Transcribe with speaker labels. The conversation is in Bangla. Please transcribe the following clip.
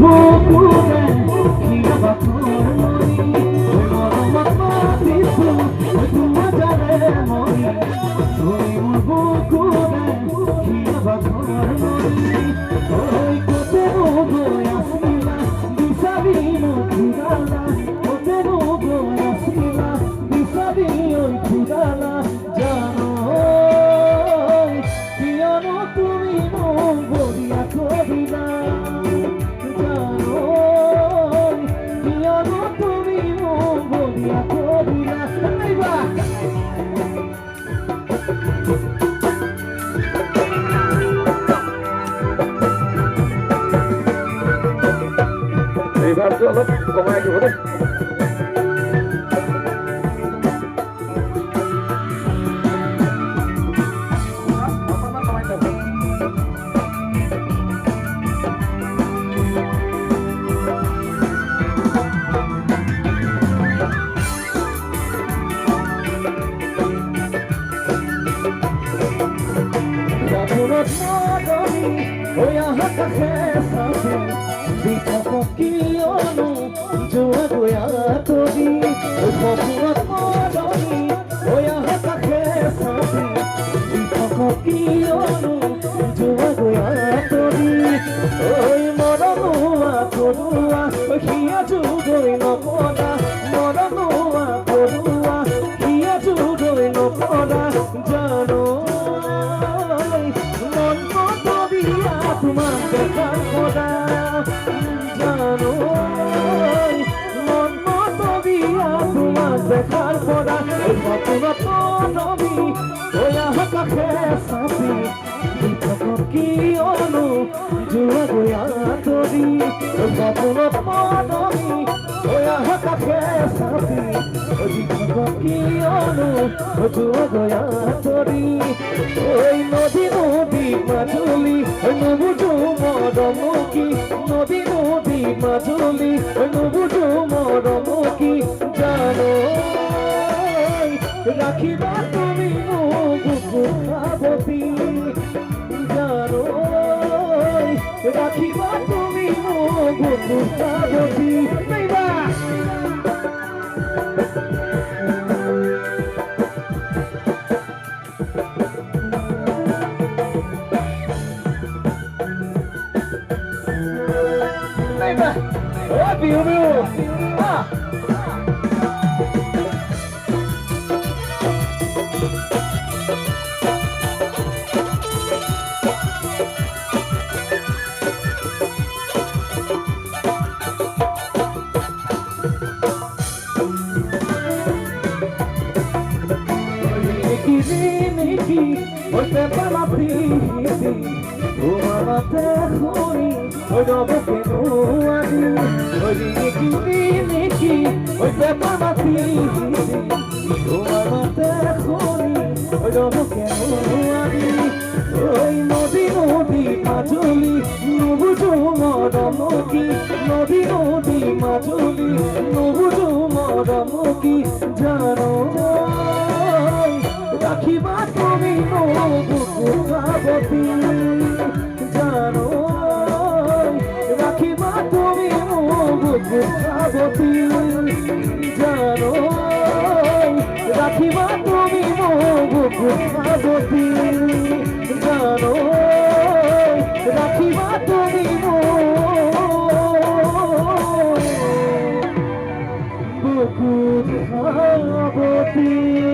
Speaker 1: বুকুরে কিয়া বাতর মরি মরমত মাতিছো তোমা জানে মরি তুমি মোর বুকুরে কিয়া বাতর মরি ওই কোতে গো আসিলা বিসাবি মুখুদালা কোতে গো আসিলা বিসাবি ওই খুদালা জানো কিয়নো তুমি মন বলিয়া কবিলা
Speaker 2: এইবার তো অলপ কমাই দিব দেই
Speaker 1: দেখার পরা নতুন নবী ওয়া কাছে সাথী বিপক কি অনু জুয়া গোয়া তোরি নতুন নবী ওয়া কাছে সাথী বিপক কি অনু জুয়া গোয়া তোরি ওই নদী নদী মাজুলি নবুজু মরমুকি নদী নদী মাজুলি নবুজু মরমুকি জানো রাখিবা তুমি বুকুবতী জানো রাখিবা তুমি বুকুবতী নাইবা নাইবা ও বিউ বিউ Oye, para ti, una te juri, hoy no me quedo aquí. Oye, Niki, oye, para ti, una te juri, hoy no me quedo aquí. Hoy nodi nodi majuli, nubuju moramuki, nodi nodi majuli, nubuju moramuki, jano. রাখিবা তুমি বুকুবতী জানো রাখিবা তুমি বুকুবতী জানো রাখিবা তুমি বুকুবতী জানো রাখিবা তুমি বুকুবতী